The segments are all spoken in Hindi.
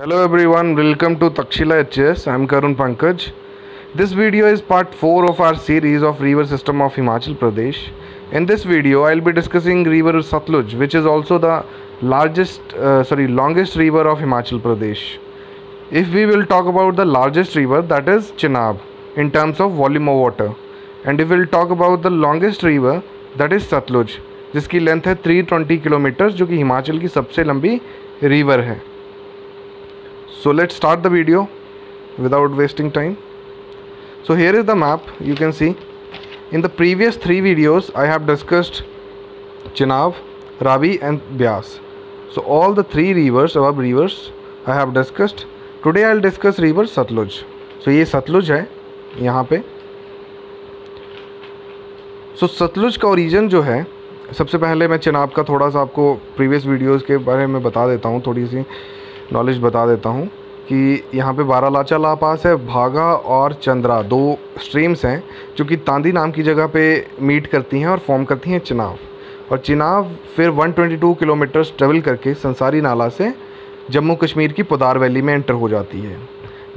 Hello everyone, welcome to Takshila HS. I am Karun Pankaj. This video is part 4 of our series of river system of Himachal Pradesh. In this video, I will be discussing river Satluj, which is also the longest river of Himachal Pradesh. If we will talk about the largest river, that is Chenab in terms of volume of water, and if we will talk about the longest river, that is Satluj, जिसकी लेंथ है 320 किलोमीटर, जो कि हिमाचल की सबसे लंबी रिवर है. So let's start the video without wasting time. So here is the map. You can see in the previous 3 videos I have discussed Chenab, Ravi and Byas. So all the 3 rivers, above rivers, I have discussed. Today I will discuss river Satluj. So ये सतलुज है यहाँ पे. So सतलुज का ओरिजिन जो है, सबसे पहले मैं चेनाब का थोड़ा सा आपको प्रीवियस वीडियोस के बारे में बता देता हूँ, थोड़ी सी नॉलेज बता देता हूँ कि यहाँ पे बारालाचा ला पास है, भागा और चंद्रा 2 स्ट्रीम्स हैं जो कि तांदी नाम की जगह पे मीट करती हैं और फॉर्म करती हैं चेनाब. और चेनाब फिर 122 किलोमीटर ट्रेवल करके संसारी नाला से जम्मू कश्मीर की पुदार वैली में एंटर हो जाती है.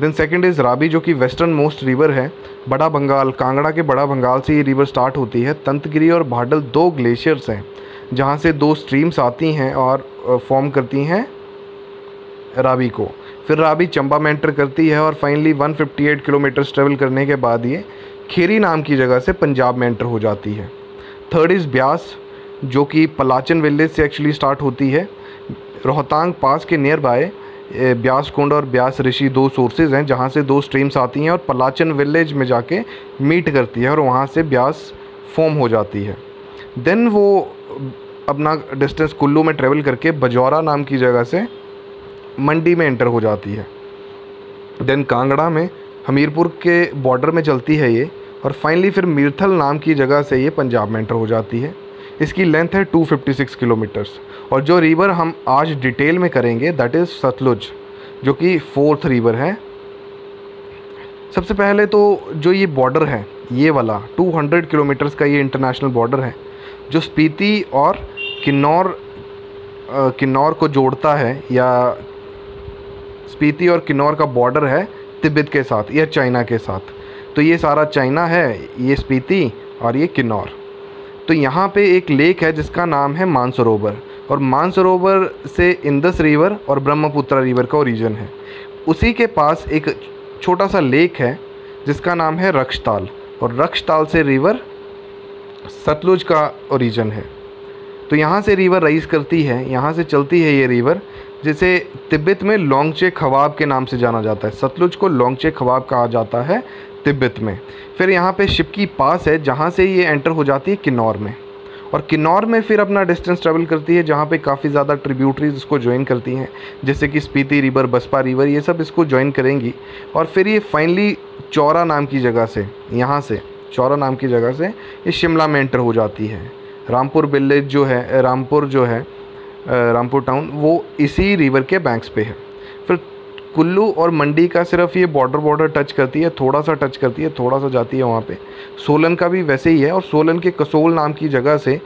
देन सेकंड इज़ रावी, जो कि वेस्टर्न मोस्ट रिवर है. बड़ा बंगाल, कांगड़ा के बड़ा बंगाल से ये रिवर स्टार्ट होती है. तंतगिरी और भाडल 2 ग्लेशियर्स हैं जहाँ से 2 स्ट्रीम्स आती हैं और फॉर्म करती हैं रावी को. फिर रावी चंबा में एंटर करती है और फाइनली 158 किलोमीटर ट्रेवल करने के बाद ये खेरी नाम की जगह से पंजाब में एंटर हो जाती है. थर्ड इज़ ब्यास, जो कि पलाचन विलेज से एक्चुअली स्टार्ट होती है. रोहतांग पास के नियर बाय ब्यास कुंड और ब्यास ऋषि 2 सोर्सेज हैं जहाँ से 2 स्ट्रीम्स आती हैं और पलाचन विलेज में जाके मीट करती है और वहाँ से ब्यास फॉर्म हो जाती है. देन वो अपना डिस्टेंस कुल्लू में ट्रेवल करके बजौरा नाम की जगह से मंडी में एंटर हो जाती है. देन कांगड़ा में हमीरपुर के बॉर्डर में चलती है ये और फाइनली फिर मीरथल नाम की जगह से ये पंजाब में एंटर हो जाती है. इसकी लेंथ है 256 किलोमीटर्स. और जो रिवर हम आज डिटेल में करेंगे दैट इज़ सतलुज, जो कि 4th रिवर है. सबसे पहले तो जो ये बॉर्डर है, ये वाला 200 किलोमीटर्स का ये इंटरनेशनल बॉर्डर है जो स्पीति और किन्नौर को जोड़ता है, या स्पीति और किन्नौर का बॉर्डर है तिब्बत के साथ या चाइना के साथ. तो ये सारा चाइना है, ये स्पीति और ये किन्नौर. तो यहाँ पे एक लेक है जिसका नाम है मानसरोवर, और मानसरोवर से इंदस रिवर और ब्रह्मपुत्र रिवर का ओरिजिन है. उसी के पास एक छोटा सा लेक है जिसका नाम है रक्षताल, और रक्षताल से रिवर सतलुज का ओरिजिन है. तो यहाँ से रिवर राइज करती है, यहाँ से चलती है ये रिवर, जिसे तिब्बत में लोंगचे खवाब के नाम से जाना जाता है. सतलुज को लोंगचे खवाब कहा जाता है तिब्बत में. फिर यहाँ पे शिपकी पास है जहाँ से ये एंटर हो जाती है किन्नौर में, और किन्नौर में फिर अपना डिस्टेंस ट्रेवल करती है जहाँ पे काफ़ी ज़्यादा ट्रिब्यूटरीज इसको ज्वाइन करती हैं, जैसे कि स्पीति रिवर, बसपा रिवर, ये सब इसको ज्वाइन करेंगी. और फिर ये फाइनली चौरा नाम की जगह से, यहाँ से चौरा नाम की जगह से ये शिमला में एंटर हो जाती है. रामपुर विलेज जो है, रामपुर टाउन, वो इसी रिवर के बैंक्स पे है. फिर कुल्लू और मंडी का सिर्फ ये बॉर्डर टच करती है, थोड़ा सा टच करती है, थोड़ा सा जाती है वहाँ पे. सोलन का भी वैसे ही है, और सोलन के कसोल नाम की जगह से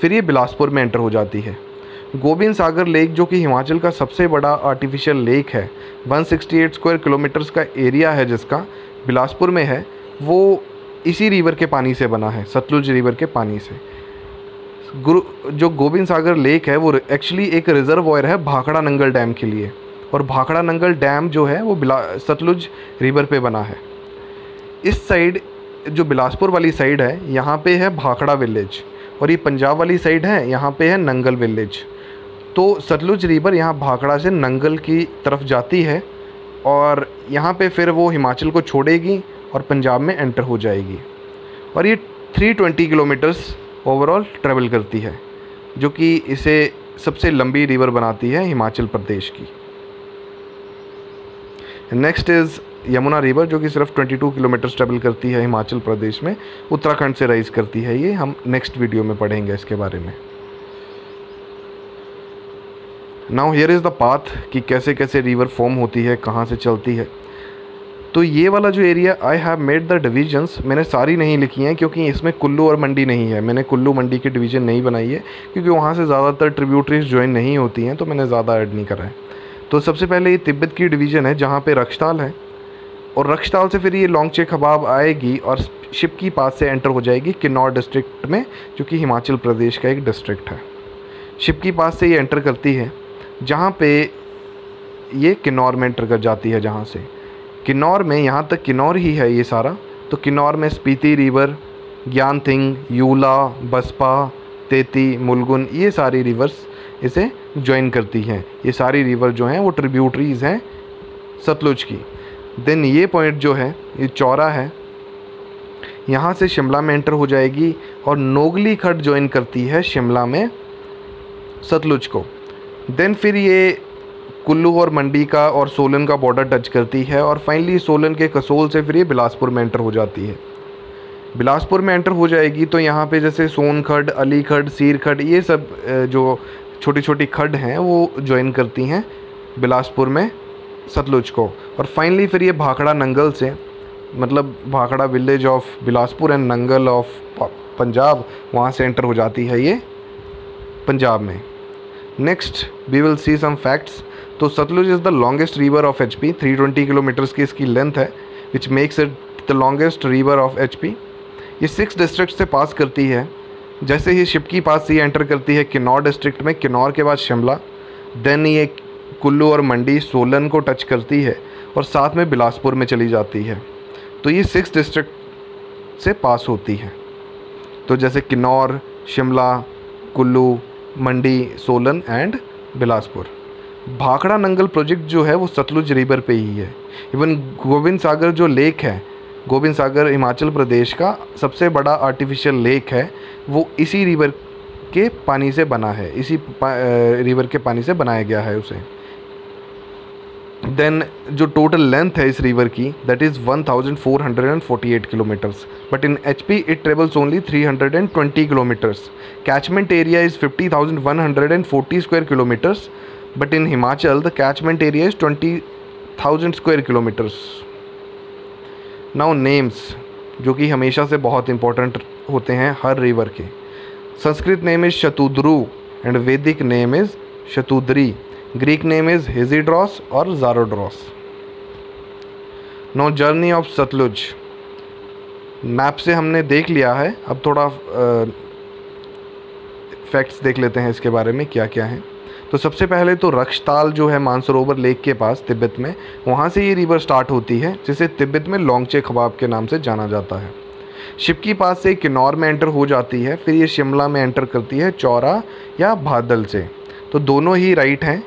फिर ये बिलासपुर में एंटर हो जाती है. गोबिंद सागर लेक, जो कि हिमाचल का सबसे बड़ा आर्टिफिशियल लेक है, 168 स्क्वायर किलोमीटर्स का एरिया है जिसका बिलासपुर में है, वो इसी रिवर के पानी से बना है, सतलुज रिवर के पानी से. जो गोबिंद सागर लेक है वो एक्चुअली एक रिजर्वॉयर है भाखड़ा नंगल डैम के लिए, और भाखड़ा नंगल डैम जो है वो सतलुज रिवर पे बना है. इस साइड जो बिलासपुर वाली साइड है, यहाँ पे है भाखड़ा विलेज, और ये पंजाब वाली साइड है, यहाँ पे है नंगल विलेज. तो सतलुज रिवर यहाँ भाखड़ा से नंगल की तरफ जाती है और यहाँ पे फिर वो हिमाचल को छोड़ेगी और पंजाब में एंटर हो जाएगी. और ये 320 किलोमीटर्स ओवरऑल ट्रेवल करती है, जो कि इसे सबसे लंबी रिवर बनाती है हिमाचल प्रदेश की. नेक्स्ट इज़ यमुना रिवर, जो कि सिर्फ 22 किलोमीटर ट्रेवल करती है हिमाचल प्रदेश में, उत्तराखंड से राइज करती है. ये हम नेक्स्ट वीडियो में पढ़ेंगे इसके बारे में. Now here is the path कि कैसे कैसे रिवर फॉर्म होती है, कहाँ से चलती है. तो ये वाला जो area I have made the divisions, मैंने सारी नहीं लिखी हैं क्योंकि इसमें कुल्लू और मंडी नहीं है. मैंने कुल्लू मंडी की डिवीज़न नहीं बनाई है क्योंकि वहाँ से ज़्यादातर ट्रिब्यूटरीज ज्वाइन नहीं होती हैं, तो मैंने ज़्यादा ऐड नहीं करा है. तो सबसे पहले ये तिब्बत की डिवीज़न है जहाँ पे रक्षताल है, और रक्षताल से फिर ये लोंगचे खबाब आएगी और शिपकी पास से एंटर हो जाएगी किन्नौर डिस्ट्रिक्ट में, जो कि हिमाचल प्रदेश का एक डिस्ट्रिक्ट है। शिपकी पास से ये एंटर करती है, जहाँ पे ये किन्नौर में एंटर कर जाती है। जहाँ से किन्नौर में, यहाँ तक किन्नौर ही है ये सारा, तो किन्नौर में स्पीति रिवर, ज्ञानथिंग, यूला, बसपा, तेती, मुलगुन, ये सारी रिवर्स इसे ज्वाइन करती हैं। ये सारी रिवर जो हैं वो ट्रिब्यूटरीज़ हैं सतलुज की। देन ये पॉइंट जो है ये चौरा है, यहाँ से शिमला में एंटर हो जाएगी और नोगली खड्ड ज्वाइन करती है शिमला में सतलुज को। देन फिर ये कुल्लू और मंडी का और सोलन का बॉर्डर टच करती है, और फाइनली सोलन के कसोल से फिर ये बिलासपुर में एंटर हो जाती है। बिलासपुर में एंटर हो जाएगी तो यहाँ पे जैसे सोनखड्ड, अलीखड्ड, सीरखड्ड, ये सब जो छोटी छोटी खड्ड हैं वो ज्वाइन करती हैं बिलासपुर में सतलुज को। और फाइनली फिर ये भाखड़ा नंगल से, मतलब Bhakra village of Bilaspur and Nangal of Punjab, वहाँ से एंटर हो जाती है ये पंजाब में। Next we will see some facts. तो Sutlej is the longest river of HP, 320 kilometres की इसकी लेंथ है, which makes it the longest river of HP। ये 6 डिस्ट्रिक्ट से पास करती है। जैसे ही शिपकी पास से एंटर करती है किन्नौर डिस्ट्रिक्ट में, किन्नौर के बाद शिमला, देन ये कुल्लू और मंडी, सोलन को टच करती है और साथ में बिलासपुर में चली जाती है। तो ये 6 डिस्ट्रिक्ट से पास होती है। तो जैसे किन्नौर, शिमला, कुल्लू, मंडी, सोलन एंड बिलासपुर। भाखड़ा नंगल प्रोजेक्ट जो है वो सतलुज रिवर पे ही है। इवन गोविंद सागर जो लेक है, गोविंद सागर हिमाचल प्रदेश का सबसे बड़ा आर्टिफिशियल लेक है, वो इसी रिवर के पानी से बना है, इसी रिवर के पानी से बनाया गया है उसे। देन जो टोटल लेंथ है इस रिवर की, that is 1448 kilometres, but in HP it travels only 320 kilometres. Catchment area is 50,140 square kilometres, but in Himachal the catchment area is 20,000 square kilometres. Now names, जो कि हमेशा से बहुत इंपॉर्टेंट होते हैं हर रिवर के। Sanskrit name is Shatudru and Vedic name is Shatudri. Greek name is Hesydrus और Zaradros. Now journey of Sutlej, map से हमने देख लिया है, अब थोड़ा फैक्ट्स देख लेते हैं इसके बारे में क्या क्या है। तो सबसे पहले तो रक्षताल जो है मानसरोवर लेक के पास तिब्बत में, वहाँ से ये रिवर स्टार्ट होती है, जिसे तिब्बत में लोंगचे खबाब के नाम से जाना जाता है। शिपकी पास से किन्नौर में एंटर हो जाती है, फिर ये शिमला में एंटर करती है चौरा या बादल से। तो दोनों ही राइट हैं,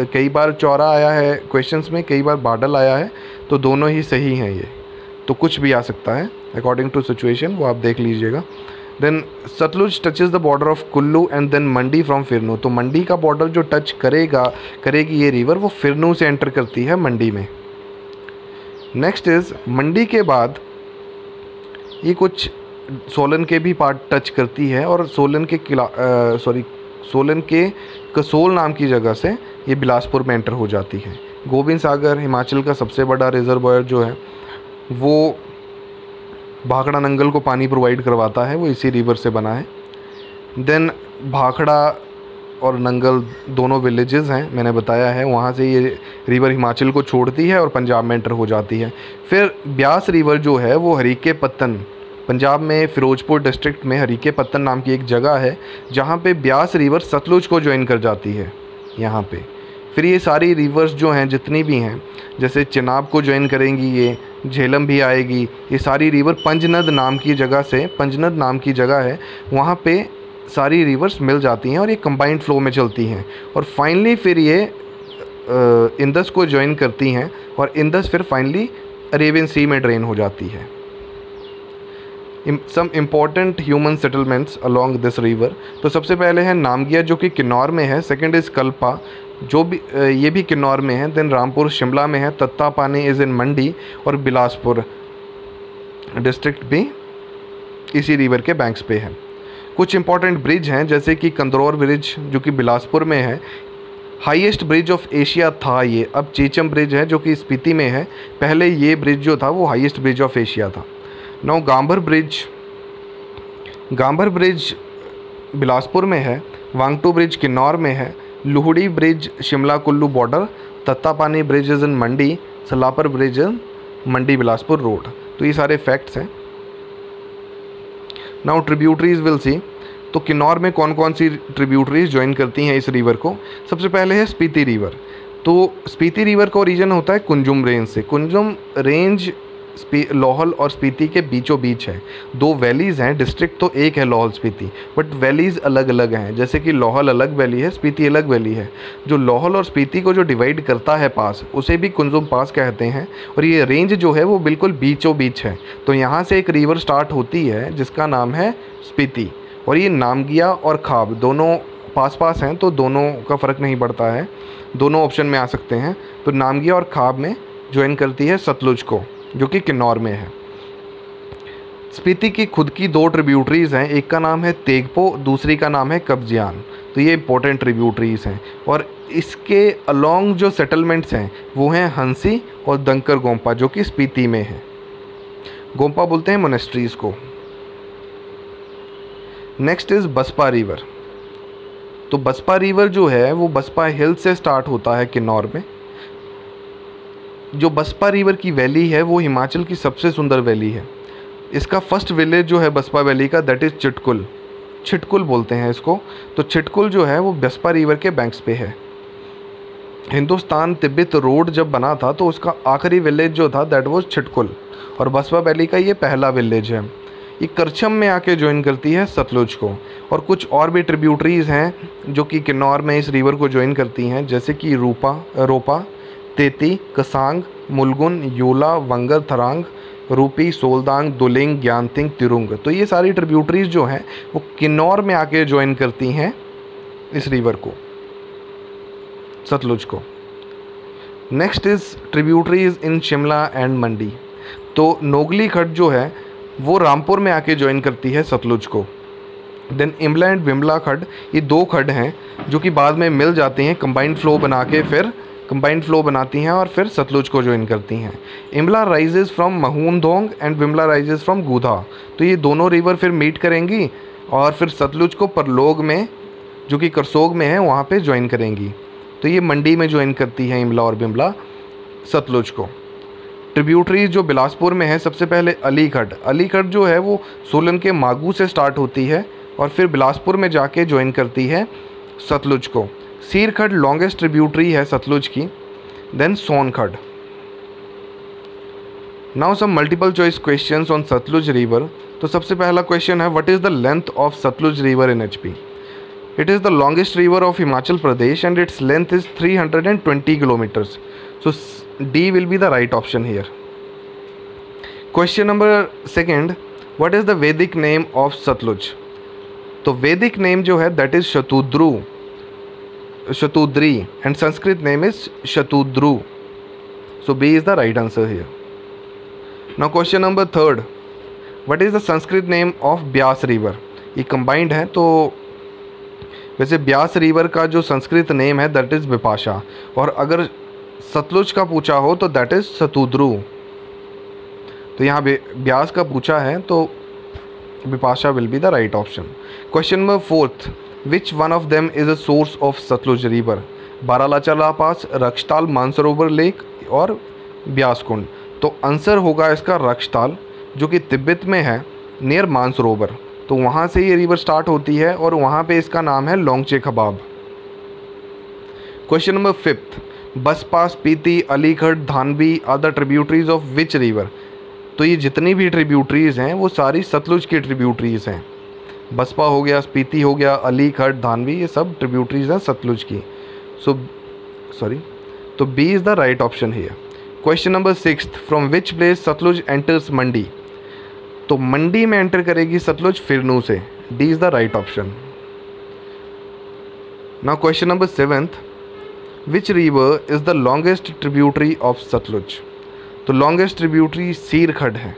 कई बार चौरा आया है क्वेश्चंस में, कई बार बादल आया है, तो दोनों ही सही हैं ये। तो कुछ भी आ सकता है अकॉर्डिंग टू सिचुएशन, वो आप देख लीजिएगा। Then Sutlej touches the border of Kullu and then Mandi from Firnu. तो मंडी का बॉर्डर जो टच करेगी ये रिवर, वो फिरनू से एंटर करती है मंडी में। नेक्स्ट इज़ मंडी के बाद ये कुछ सोलन के भी पार्ट टच करती है, और सोलन के कसोल नाम की जगह से ये बिलासपुर में एंटर हो जाती है। गोविंद सागर हिमाचल का सबसे बड़ा रिजर्वायर जो है वो भाखड़ा नंगल को पानी प्रोवाइड करवाता है, वो इसी रिवर से बना है। देन भाखड़ा और नंगल दोनों विलेजेस हैं, मैंने बताया है, वहाँ से ये रिवर हिमाचल को छोड़ती है और पंजाब में एंटर हो जाती है। फिर ब्यास रिवर जो है वो हरीके पत्तन, पंजाब में फिरोजपुर डिस्ट्रिक्ट में हरीके पत्तन नाम की एक जगह है, जहाँ पे ब्यास रिवर सतलुज को ज्वाइन कर जाती है यहाँ पे। फिर ये सारी रिवर्स जो हैं जितनी भी हैं, जैसे चिनाब को ज्वाइन करेंगी, ये झेलम भी आएगी, ये सारी रिवर पंजनद नाम की जगह से, पंजनद नाम की जगह है, वहाँ पे सारी रिवर्स मिल जाती हैं और ये कंबाइंड फ्लो में चलती हैं। और फाइनली फिर ये इंदस को ज्वाइन करती हैं, और इंदस फिर फाइनली अरेबियन सी में ड्रेन हो जाती है। Some important human settlements along this river. तो सबसे पहले है नामगिया जो कि किन्नौर में है। सेकंड इज़ कल्पा जो भी ये भी किन्नौर में है। देन रामपुर शिमला में है। तत्तापानी इज़ इन मंडी, और बिलासपुर डिस्ट्रिक्ट भी इसी रिवर के बैंक्स पे है। कुछ इंपॉर्टेंट ब्रिज हैं जैसे कि कंदरौर ब्रिज जो कि बिलासपुर में है। हाईएस्ट ब्रिज ऑफ एशिया था ये, अब चीचम ब्रिज है जो कि स्पीति में है। पहले ये ब्रिज जो था वो हाईएस्ट ब्रिज ऑफ एशिया था। नाउ गांबर ब्रिज बिलासपुर में है। वांगटू ब्रिज किन्नौर में है। Luhri bridge Shimla Kullu border, Tattapani bridge is in Mandi, Salapar bridge in Mandi Bilaspur road. तो ये सारे फैक्ट्स हैं। Now tributaries will see. तो किन्नौर में कौन कौन सी ट्रिब्यूटरीज ज्वाइन करती हैं इस रिवर को? सबसे पहले है स्पीति रिवर। तो स्पीति रिवर का ओरिजिन होता है कुंजुम रेंज से। कुंजुम रेंज लाहौल और स्पीति के बीचों बीच है। दो वैलीज़ हैं, डिस्ट्रिक्ट तो एक है लाहौल स्पीति, बट वैलीज़ अलग अलग हैं। जैसे कि लाहौल अलग वैली है, स्पीति अलग वैली है। जो लाहौल और स्पीति को जो डिवाइड करता है पास, उसे भी कुंजुम पास कहते हैं। और ये रेंज जो है वो बिल्कुल बीचों बीच है। तो यहाँ से एक रिवर स्टार्ट होती है जिसका नाम है स्पीति। और ये नामगिया और खाब दोनों पास पास हैं, तो दोनों का फ़र्क नहीं पड़ता है, दोनों ऑप्शन में आ सकते हैं। तो नामगिया और खाब में ज्वाइन करती है सतलुज को, जो कि किन्नौर में है। स्पीति की खुद की दो ट्रिब्यूटरीज़ हैं, एक का नाम है तेगपो, दूसरी का नाम है कब्जियान। तो ये इंपॉर्टेंट ट्रिब्यूटरीज़ हैं। और इसके अलोंग जो सेटलमेंट्स हैं वो हैं हंसी और दंकर गोम्पा, जो कि स्पीति में है। गोम्पा बोलते हैं मोनेस्ट्रीज़ को। Next is Baspa river. तो बसपा रिवर जो है वो बसपा हिल से स्टार्ट होता है किन्नौर में। जो बसपा रिवर की वैली है वो हिमाचल की सबसे सुंदर वैली है। इसका फर्स्ट विलेज जो है बसपा वैली का, दैट इज़ चिटकुल। छिटकुल बोलते हैं इसको। तो छिटकुल जो है वो बसपा रिवर के बैंक्स पे है। हिंदुस्तान तिब्बत रोड जब बना था तो उसका आखिरी विलेज जो था दैट वाज छिटकुल, और बसपा वैली का ये पहला विलेज है। ये करछम में आके ज्वाइन करती है सतलुज को। और कुछ और भी ट्रिब्यूटरीज़ हैं जो कि किन्नौर में इस रिवर को ज्वाइन करती हैं, जैसे कि रोपा, तेती, कसांग, मुलगुन, योला, वंगर, थरांग, रूपी, सोलदांग, दुलिंग, ज्ञानतिंग, तिरुंग। तो ये सारी ट्रिब्यूटरीज़ जो हैं वो किन्नौर में आके ज्वाइन करती हैं इस रिवर को, सतलुज को। Next is tributaries in Shimla and Mandi. तो नोगली खड्ड जो है वो रामपुर में आके ज्वाइन करती है सतलुज को। देन इमला एंड विमला खड्ड, ये दो खड्ड हैं जो कि बाद में मिल जाती हैं, कंबाइंड फ्लो बना के फिर कंबाइंड फ्लो बनाती हैं और फिर सतलुज को ज्वाइन करती हैं। इमला राइजेज़ फ्रॉम महूनदोंग एंड विमला राइजेज़ फ्रॉम गूधा। तो ये दोनों रिवर फिर मीट करेंगी और फिर सतलुज को परलोग में, जो कि करसोग में है, वहाँ पे ज्वाइन करेंगी। तो ये मंडी में ज्वाइन करती है इमला और विमला सतलुज को। ट्रिब्यूटरीज जो बिलासपुर में है, सबसे पहले अली खड्ड जो है वो सोलन के मागू से स्टार्ट होती है और फिर बिलासपुर में जाके ज्वाइन करती है सतलुज को। सीर खड्ड लॉन्गेस्ट ट्रिब्यूटरी है सतलुज की। Then Son Khad. Now some multiple choice questions on Satluj river. तो सबसे पहला क्वेश्चन है, what is the length of Sutlej river in HP? It is the longest river of Himachal Pradesh and its length is 320 kilometres. So D will be the right option here. Question number second, what is the Vedic name of Satluj? तो Vedic name जो है that is Shatudri and Sanskrit name is Shatudru. So B is the right answer here. Now question number third, what is the Sanskrit name of Byas river? ये combined है, तो वैसे ब्यास रिवर का जो संस्कृत नेम है that is विपाशा, और अगर सतलुज का पूछा हो तो दैट इज़ सतुद्रु। तो यहाँ ब्यास का पूछा है तो Vipasha will be the right option. Question number fourth, which one of them is a source of Sutlej river? Baralacha pass, Rakshastal, Mansarovar lake और ब्यास कुंड। तो आंसर होगा इसका रक्षताल, जो कि तिब्बत में है नियर मानसरोवर। तो वहाँ से ये रिवर स्टार्ट होती है और वहाँ पे इसका नाम है Longchen Khabab. Question number fifth, Baspa, Spiti, Alikhad, Dhanvi are the tributaries of which river? तो ये जितनी भी ट्रिब्यूटरीज़ हैं वो सारी सतलुज की ट्रिब्यूटरीज़ हैं। बसपा हो गया, स्पीति हो गया, अलीखड्ड, धानवी, ये सब ट्रिब्यूटरीज़ हैं सतलुज की। तो B is the right option here. Question number sixth, from which place Sutlej enters Mandi? तो मंडी में एंटर करेगी सतलुज फिरनू से। D is the right option. Now question number seventh, which river is the longest tributary of Sutlej? तो लॉन्गेस्ट ट्रिब्यूटरी सीर खड्ड है।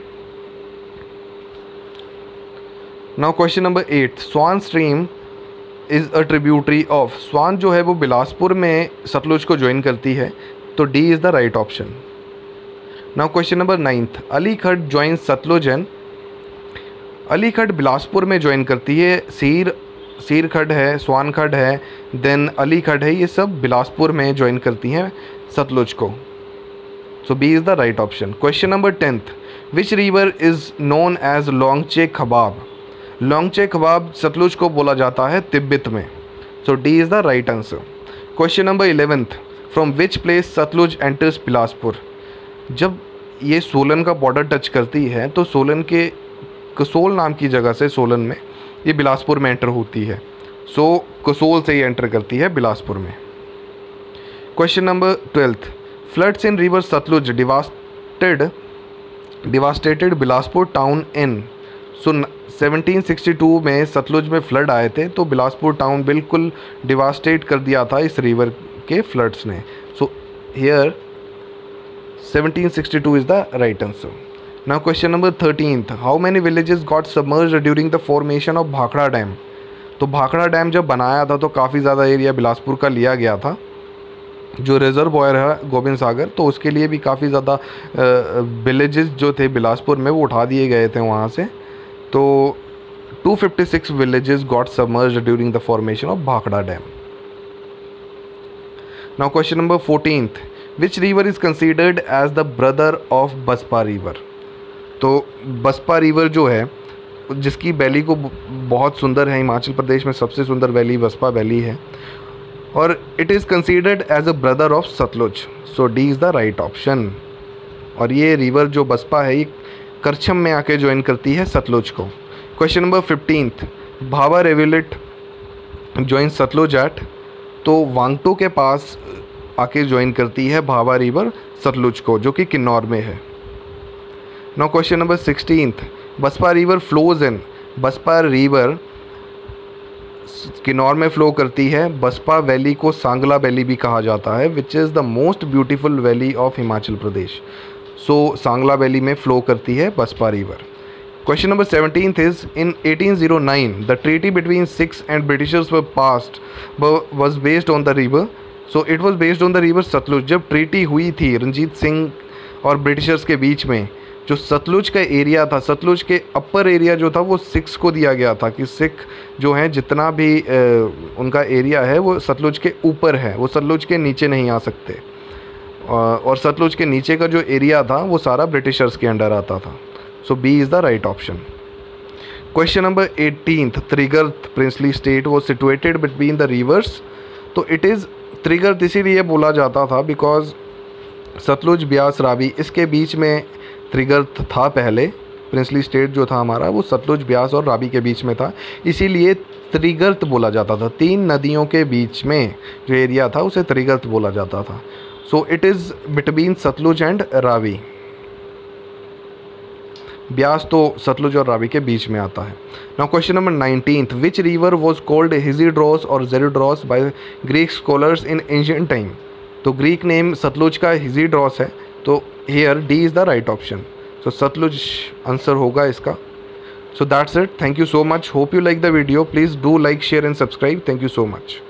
Now question number 8, Swan stream is a tributary of? Swan जो है वो बिलासपुर में सतलुज को ज्वाइन करती है, तो D is the right option. Now question number 9, Alikhad join Sutlej and? Alikhad Bilaspur में ज्वाइन करती है सीर सीर खड्ड है, स्वान खड्ड है, देन अली खड्ड है, ये सब बिलासपुर में ज्वाइन करती हैं सतलुज को। So B is the right option. Question number 10th, which river is known as Longchen Khabab? Longchen Khabab Sutlej को बोला जाता है तिब्बत में। So D is the right answer. Question number 11th, from which place Sutlej enters Bilaspur? जब ये सोलन का बॉर्डर टच करती है तो सोलन के कसोल नाम की जगह से सोलन में ये बिलासपुर में एंटर होती है। सो कसोल से ही एंटर करती है बिलासपुर में। Question number 12th, floods in river Sutlej devastated Bilaspur town in. So 1762 में सतलुज में फ्लड आए थे तो बिलासपुर टाउन बिल्कुल डिवास्टेट कर दिया था इस रिवर के फ्लड्स ने। So here 1762 is the right answer. Now question number 13th, how many villages got submerged during the formation of Bhakra dam? तो भाखड़ा डैम जब बनाया था तो काफ़ी ज़्यादा एरिया बिलासपुर का लिया गया था। जो रिजर्वॉयर है गोविंद सागर, तो उसके लिए भी काफ़ी ज़्यादा विलेजेस जो थे बिलासपुर में वो उठा दिए गए थे वहाँ से। तो 256 villages got submerged during the formation of Bhakra dam. Now question number 14th, which river is considered as the brother of Baspa river? तो बसपा रिवर जो है जिसकी वैली को बहुत सुंदर है, हिमाचल प्रदेश में सबसे सुंदर वैली बसपा वैली है, और it is considered as a brother of Satluj. So D is the right option. और ये रिवर जो बसपा है ये करछम में आके ज्वाइन करती है सतलुज को। क्वेश्चन नंबर 15th, भावा रिवुलेट ज्वाइन सतलुज एट? तो वांगटो के पास आके ज्वाइन करती है भावा रिवर सतलुज को, जो कि किन्नौर में है। Now question number 16th, Baspa river flows in? Baspa river Kinnaur में फ़्लो करती है। बसपा वैली को सांगला वैली भी कहा जाता है, which is the most beautiful valley of Himachal Pradesh. So Sangla valley में फ़्लो करती है Baspa river. Question number 17th is, in 1809 the treaty between Sikhs and Britishers were passed was based on the river. So it was based on the river Satluj. जब ट्रीटी हुई थी रंजीत सिंह और ब्रिटिशर्स के बीच में, जो सतलुज का एरिया था, सतलुज के अपर एरिया जो था वो सिख्स को दिया गया था कि सिख जो हैं जितना भी उनका एरिया है वो सतलुज के ऊपर है, वो सतलुज के नीचे नहीं आ सकते। और सतलुज के नीचे का जो एरिया था वो सारा ब्रिटिशर्स के अंडर आता था। So B is the right option. Question number 18th, Trigarta princely state was situated between the rivers. तो it is त्रिगर्त इसीलिए बोला जाता था बिकॉज सतलुज ब्यास रावी इसके बीच में त्रिगर्त था पहले। प्रिंसली स्टेट जो था हमारा वो सतलुज ब्यास और रावी के बीच में था, इसीलिए त्रिगर्त बोला जाता था। 3 नदियों के बीच में जो एरिया था उसे त्रिगर्त बोला जाता था। So it is between Sutlej and Ravi. Beas तो सतलुज और रावी के बीच में आता है। Now question number 19th, which river was called Hesydrus और Zaradros by Greek scholars in ancient time? तो ग्रीक नेम सतलुज का हिजीड्रोस है, तो here D is the right option. So Sutlej answer होगा इसका। So that's it. Thank you so much. Hope you like the video. Please do like, share and subscribe. Thank you so much.